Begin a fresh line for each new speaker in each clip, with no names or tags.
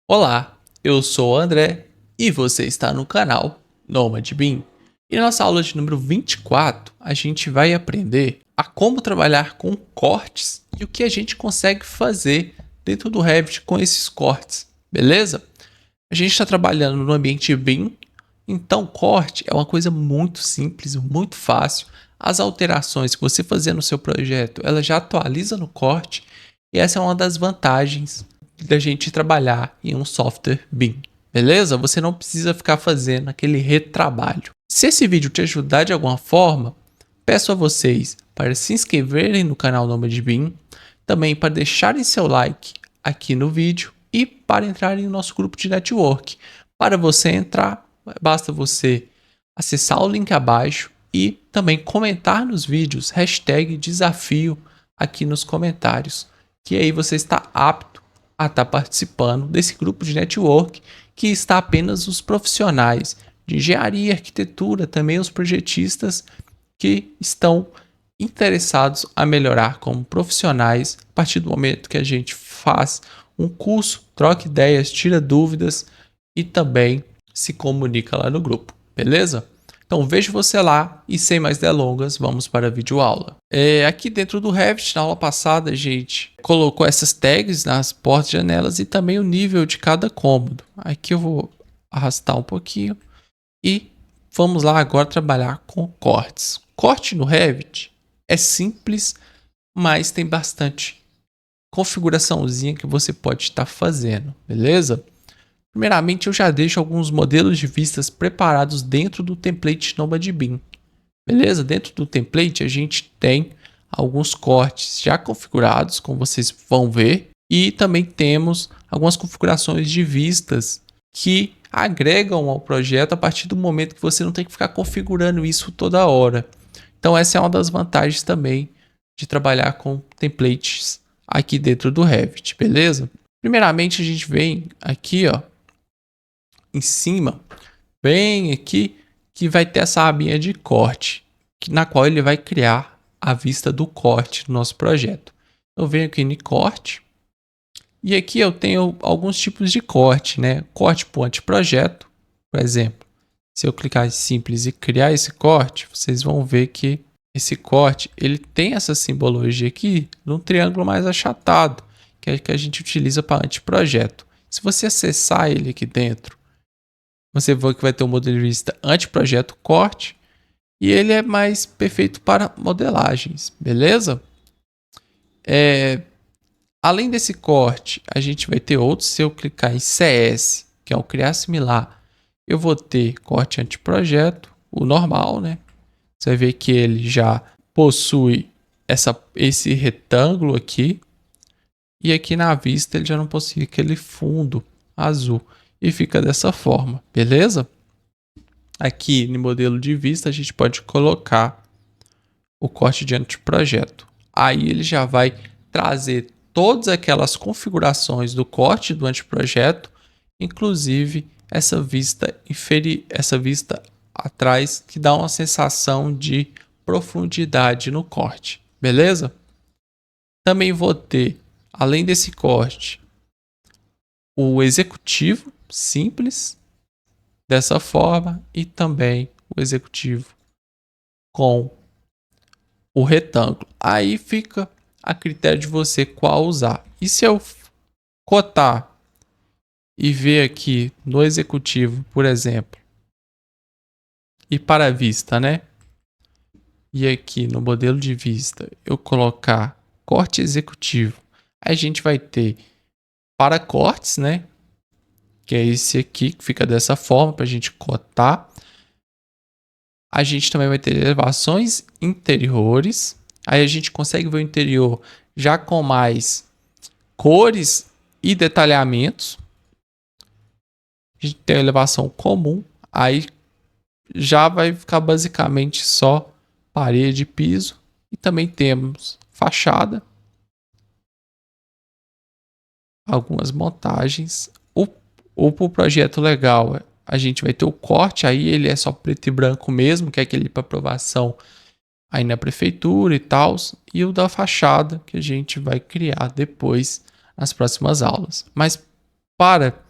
Olá, eu sou o André e você está no canal Nomad Bean. E na nossa aula de número 24, a gente vai aprender a como trabalhar com cortes e o que a gente consegue fazer dentro do Revit com esses cortes, beleza? A gente está trabalhando no ambiente Bean, então corte é uma coisa muito simples, muito fácil. As alterações que você fazer no seu projeto, ela já atualiza no corte e essa é uma das vantagens da gente trabalhar em um software BIM, beleza? Você não precisa ficar fazendo aquele retrabalho. Se esse vídeo te ajudar de alguma forma, peço a vocês para se inscreverem no canal Nomad BIM, também para deixarem seu like aqui no vídeo e para entrarem no nosso grupo de network. Para você entrar, basta você acessar o link abaixo e também comentar nos vídeos #desafio aqui nos comentários, que aí você está apto a estar participando desse grupo de network que está apenas os profissionais de engenharia, arquitetura, também os projetistas que estão interessados a melhorar como profissionais a partir do momento que a gente faz um curso, troca ideias, tira dúvidas e também se comunica lá no grupo, beleza? Então vejo você lá e sem mais delongas, vamos para a videoaula. Aqui dentro do Revit, na aula passada, a gente colocou essas tags nas portas e janelas e também o nível de cada cômodo. Aqui eu vou arrastar um pouquinho e vamos lá agora trabalhar com cortes. Corte no Revit é simples, mas tem bastante configuraçãozinha que você pode estar fazendo, beleza? Primeiramente, eu já deixo alguns modelos de vistas preparados dentro do template Nomad Bean. Beleza? Dentro do template, a gente tem alguns cortes já configurados, como vocês vão ver. E também temos algumas configurações de vistas que agregam ao projeto a partir do momento que você não tem que ficar configurando isso toda hora. Então, essa é uma das vantagens também de trabalhar com templates aqui dentro do Revit, beleza? Primeiramente, a gente vem aqui, ó, em cima, bem aqui, que vai ter essa abinha de corte, na qual ele vai criar a vista do corte do nosso projeto. Eu venho aqui em corte, e aqui eu tenho alguns tipos de corte, né? Corte por anteprojeto, por exemplo. Se eu clicar em simples e criar esse corte, vocês vão ver que esse corte ele tem essa simbologia aqui num triângulo mais achatado, que é que a gente utiliza para anteprojeto. Se você acessar ele aqui dentro, você vê que vai ter um modelo de vista anteprojeto corte e ele é mais perfeito para modelagens, beleza? Além desse corte, a gente vai ter outros. Se eu clicar em CS, que é o criar similar, eu vou ter corte anteprojeto, o normal, né? Você vai ver que ele já possui esse retângulo aqui. E aqui na vista ele já não possui aquele fundo azul. E fica dessa forma, beleza? Aqui no modelo de vista a gente pode colocar o corte de anteprojeto. Aí ele já vai trazer todas aquelas configurações do corte do anteprojeto, inclusive essa vista atrás, que dá uma sensação de profundidade no corte, beleza? Também vou ter, além desse corte, o executivo simples, dessa forma, e também o executivo com o retângulo. Aí fica a critério de você qual usar. E se eu cotar e ver aqui no executivo, por exemplo, e para a vista, né? E aqui no modelo de vista eu colocar corte executivo, a gente vai ter para cortes, né? Que é esse aqui que fica dessa forma para a gente cotar. A gente também vai ter elevações interiores. Aí a gente consegue ver o interior já com mais cores e detalhamentos. A gente tem a elevação comum. Aí já vai ficar basicamente só parede e piso. E também temos fachada. Algumas montagens. O projeto legal, a gente vai ter o corte. Aí ele é só preto e branco mesmo, que é aquele para aprovação aí na prefeitura e tal, e o da fachada que a gente vai criar depois nas próximas aulas. Mas para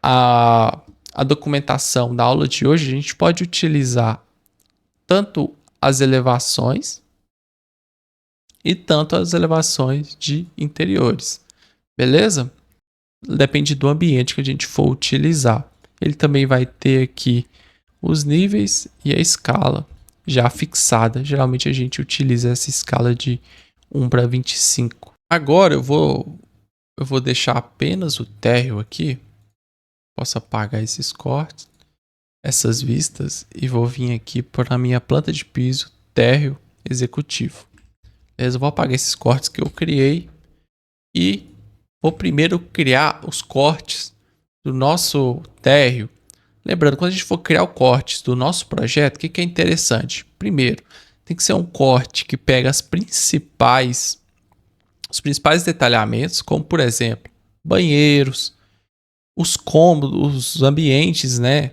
a documentação da aula de hoje, a gente pode utilizar tanto as elevações e tanto as elevações de interiores, beleza? Depende do ambiente que a gente for utilizar. Ele também vai ter aqui os níveis e a escala já fixada. Geralmente a gente utiliza essa escala de 1 para 25. Agora eu vou deixar apenas o térreo aqui. Posso apagar esses cortes, essas vistas, e vou vir aqui para a minha planta de piso térreo executivo. Beleza? Eu vou apagar esses cortes que eu criei e vou primeiro criar os cortes do nosso térreo. Lembrando, quando a gente for criar o corte do nosso projeto, o que é interessante? Primeiro, tem que ser um corte que pega os principais detalhamentos, como por exemplo, banheiros, os cômodos, os ambientes, né?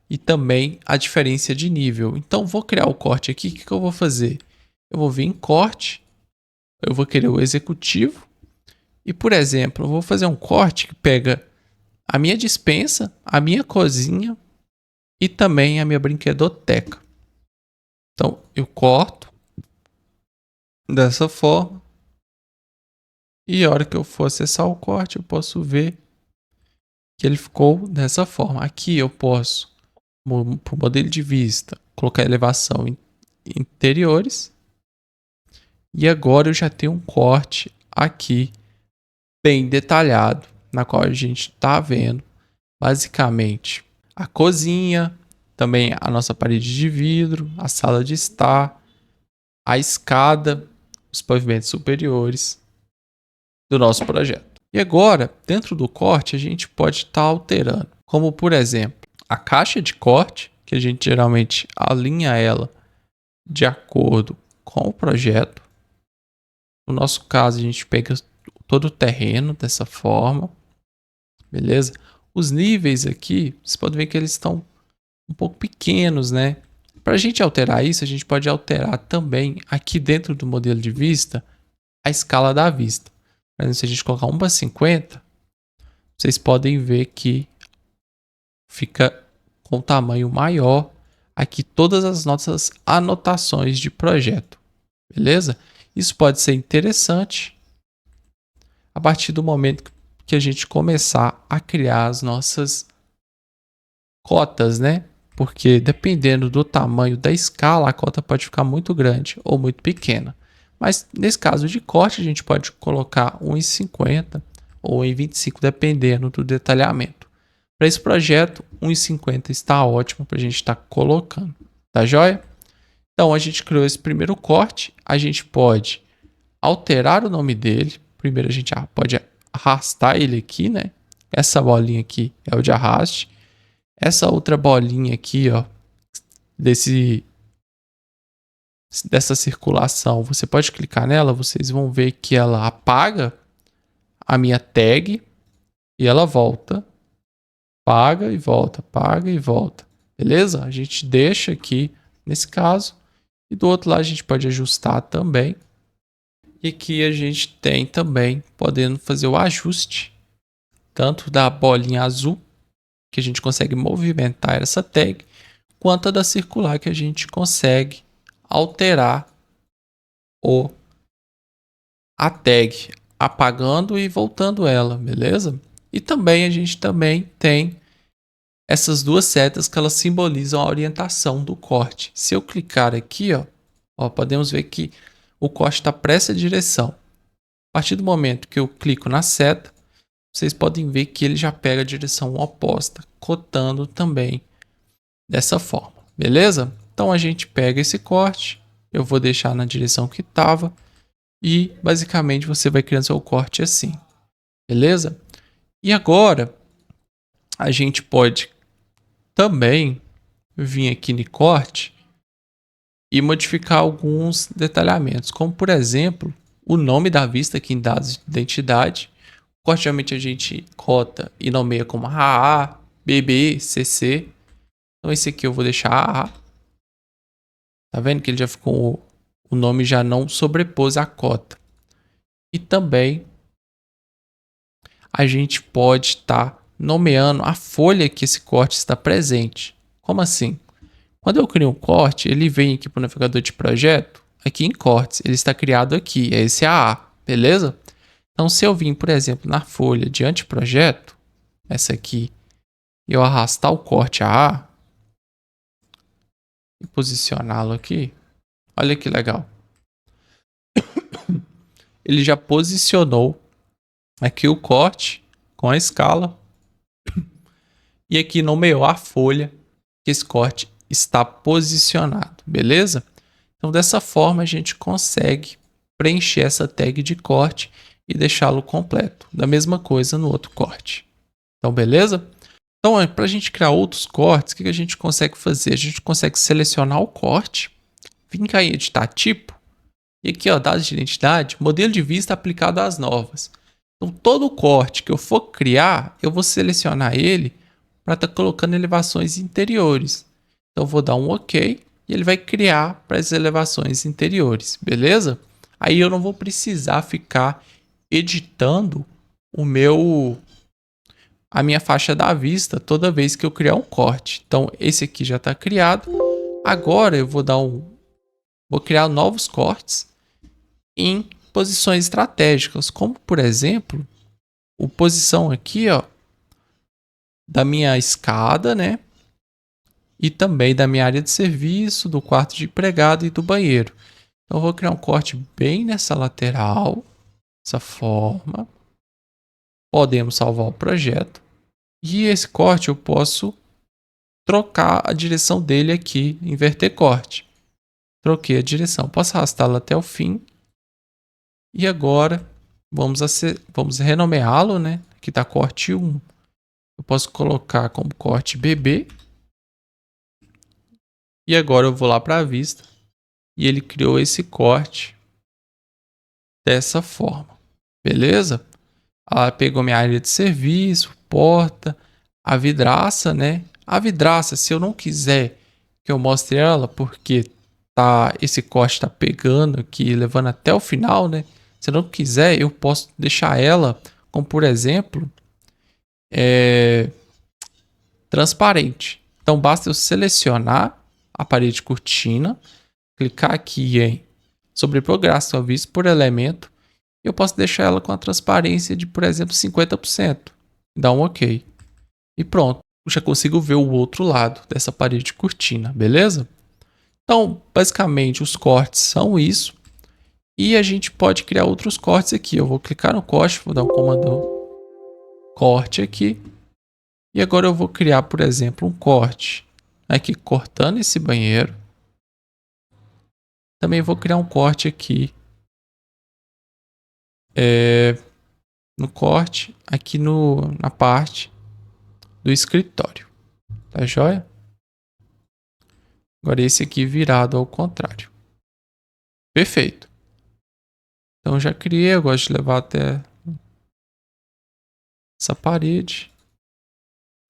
E também a diferença de nível. Então, vou criar o corte aqui. O que eu vou fazer? Eu vou vir em corte, eu vou querer o executivo. E, por exemplo, eu vou fazer um corte que pega a minha despensa, a minha cozinha e também a minha brinquedoteca. Então, eu corto dessa forma. E a hora que eu for acessar o corte, eu posso ver que ele ficou dessa forma. Aqui eu posso, para o modelo de vista, colocar elevação em interiores. E agora eu já tenho um corte aqui bem detalhado, na qual a gente está vendo basicamente a cozinha, também a nossa parede de vidro, a sala de estar, a escada, os pavimentos superiores do nosso projeto. E agora, dentro do corte, a gente pode estar alterando, como por exemplo, a caixa de corte, que a gente geralmente alinha ela de acordo com o projeto. No nosso caso, a gente pega todo o terreno dessa forma, beleza? Os níveis aqui, você pode ver que eles estão um pouco pequenos, né? Para a gente alterar isso, a gente pode alterar também aqui dentro do modelo de vista a escala da vista. Por exemplo, se a gente colocar 1 para 50, vocês podem ver que fica com tamanho maior aqui todas as nossas anotações de projeto, beleza? Isso pode ser interessante a partir do momento que a gente começar a criar as nossas cotas, né? Porque dependendo do tamanho da escala, a cota pode ficar muito grande ou muito pequena. Mas nesse caso de corte, a gente pode colocar 1,50 ou 1,25, dependendo do detalhamento. Para esse projeto, 1,50 está ótimo para a gente estar colocando. Tá joia? Então, a gente criou esse primeiro corte. A gente pode alterar o nome dele. Primeiro, a gente pode arrastar ele aqui, né? Essa bolinha aqui é o de arraste. Essa outra bolinha aqui, ó, dessa circulação, você pode clicar nela, vocês vão ver que ela apaga a minha tag e ela volta. Paga e volta, paga e volta. Beleza? A gente deixa aqui nesse caso. E do outro lado a gente pode ajustar também. E aqui a gente tem também podendo fazer o ajuste tanto da bolinha azul, que a gente consegue movimentar essa tag, quanto a da circular, que a gente consegue alterar a tag, apagando e voltando ela, beleza? E também a gente também tem essas duas setas que elas simbolizam a orientação do corte. Se eu clicar aqui, ó, podemos ver que o corte está para essa direção. A partir do momento que eu clico na seta, vocês podem ver que ele já pega a direção oposta, cotando também dessa forma, beleza? Então a gente pega esse corte, eu vou deixar na direção que estava e basicamente você vai criando seu corte assim, beleza? E agora a gente pode também vir aqui no corte e modificar alguns detalhamentos, como por exemplo, o nome da vista aqui em dados de identidade. Corte, geralmente a gente cota e nomeia como AA, BB, CC. Então esse aqui eu vou deixar AA. Tá vendo que ele já ficou, o nome já não sobrepôs a cota. E também a gente pode estar nomeando a folha que esse corte está presente. Como assim? Quando eu crio um corte, ele vem aqui para o navegador de projeto, aqui em cortes, ele está criado aqui, esse é a, beleza? Então, se eu vim, por exemplo, na folha de anteprojeto, essa aqui, e eu arrastar o corte A e posicioná-lo aqui, olha que legal. Ele já posicionou aqui o corte com a escala e aqui nomeou a folha que esse corte está posicionado, beleza? Então, dessa forma, a gente consegue preencher essa tag de corte e deixá-lo completo. Da mesma coisa no outro corte. Então, beleza? Então, para a gente criar outros cortes, o que a gente consegue fazer? A gente consegue selecionar o corte, vir cá em editar tipo, e aqui, ó, dados de identidade, modelo de vista aplicado às novas. Então, todo corte que eu for criar, eu vou selecionar ele para estar colocando elevações interiores. Então, eu vou dar um OK e ele vai criar para as elevações interiores, beleza? Aí eu não vou precisar ficar editando a minha faixa da vista toda vez que eu criar um corte. Então, esse aqui já está criado. Agora eu vou criar novos cortes em posições estratégicas, como por exemplo, a posição aqui, ó, da minha escada, né? E também da minha área de serviço, do quarto de empregado e do banheiro. Então, eu vou criar um corte bem nessa lateral, dessa forma. Podemos salvar o projeto. E esse corte eu posso trocar a direção dele aqui, inverter corte. Troquei a direção. Posso arrastá-lo até o fim. E agora vamos renomeá-lo, né? Aqui está corte 1. Eu posso colocar como corte BB. E agora eu vou lá para a vista. E ele criou esse corte dessa forma. Beleza? Ela pegou minha área de serviço, porta, a vidraça, né? A vidraça, se eu não quiser que eu mostre ela, porque esse corte está pegando aqui, levando até o final, né? Se eu não quiser, eu posso deixar ela, como por exemplo, transparente. Então, basta eu selecionar a parede cortina, clicar aqui em sobrepor gráfico ao visto por elemento, e eu posso deixar ela com a transparência de, por exemplo, 50%. Dá um OK. E pronto. Eu já consigo ver o outro lado dessa parede cortina, beleza? Então, basicamente, os cortes são isso. E a gente pode criar outros cortes aqui. Eu vou clicar no corte, vou dar um comando corte aqui. E agora eu vou criar, por exemplo, um corte aqui cortando esse banheiro. Também vou criar um corte aqui no corte, aqui na parte do escritório. Tá joia? Agora esse aqui virado ao contrário. Perfeito. Então já criei, eu gosto de levar até essa parede.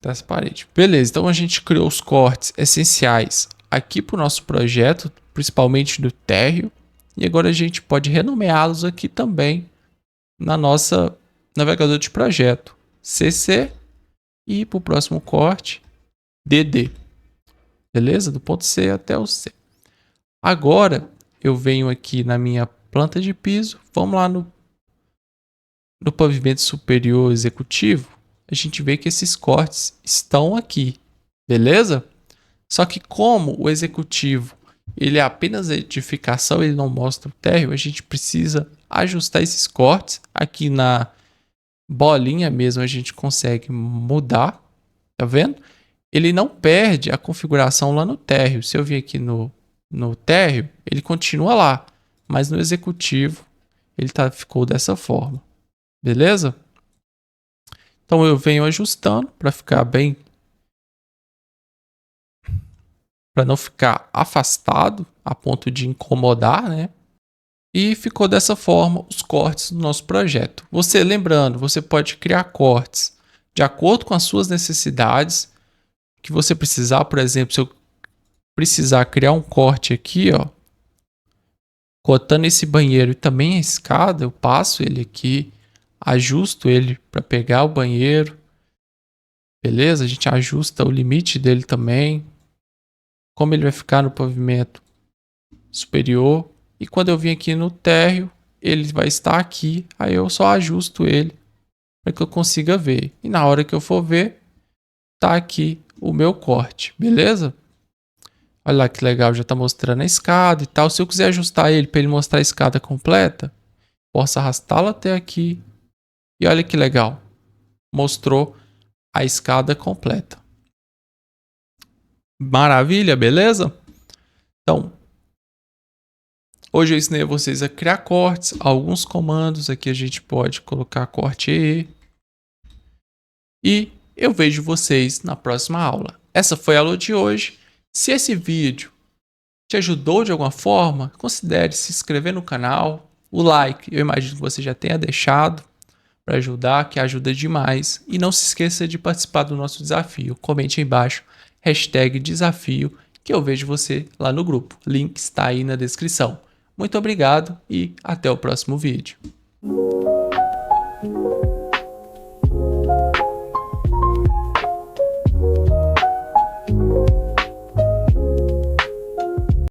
Até essa parede. Beleza, então a gente criou os cortes essenciais aqui para o nosso projeto, principalmente do térreo. E agora a gente pode renomeá-los aqui também na nossa navegador de projeto. CC e para o próximo corte, DD. Beleza? Do ponto C até o C. Agora eu venho aqui na minha planta de piso. Vamos lá no pavimento superior executivo. A gente vê que esses cortes estão aqui. Beleza? Só que como o executivo ele é apenas a edificação, ele não mostra o térreo, a gente precisa ajustar esses cortes. Aqui na bolinha mesmo a gente consegue mudar. Tá vendo? Ele não perde a configuração lá no térreo. Se eu vir aqui no térreo, ele continua lá. Mas no executivo, ele ficou dessa forma. Beleza? Então eu venho ajustando para ficar bem... para não ficar afastado a ponto de incomodar, né? E ficou dessa forma os cortes do nosso projeto. Você, lembrando, você pode criar cortes de acordo com as suas necessidades que você precisar. Por exemplo, se eu precisar criar um corte aqui, ó, cortando esse banheiro e também a escada, eu passo ele aqui, ajusto ele para pegar o banheiro, Beleza? A gente ajusta o limite dele também. Como ele vai ficar no pavimento superior. E quando eu vim aqui no térreo, ele vai estar aqui. Aí eu só ajusto ele para que eu consiga ver. E na hora que eu for ver, tá aqui o meu corte. Beleza? Olha lá que legal, já tá mostrando a escada e tal. Se eu quiser ajustar ele para ele mostrar a escada completa, posso arrastá-lo até aqui. E olha que legal. Mostrou a escada completa. Maravilha, beleza? Então, hoje eu ensinei vocês a criar cortes, alguns comandos. Aqui a gente pode colocar corte E. E eu vejo vocês na próxima aula. Essa foi a aula de hoje. Se esse vídeo te ajudou de alguma forma, considere se inscrever no canal. O like, eu imagino que você já tenha deixado para ajudar, que ajuda demais. E não se esqueça de participar do nosso desafio. Comente aí embaixo, #desafio, que eu vejo você lá no grupo. Link está aí na descrição. Muito obrigado e até o próximo vídeo.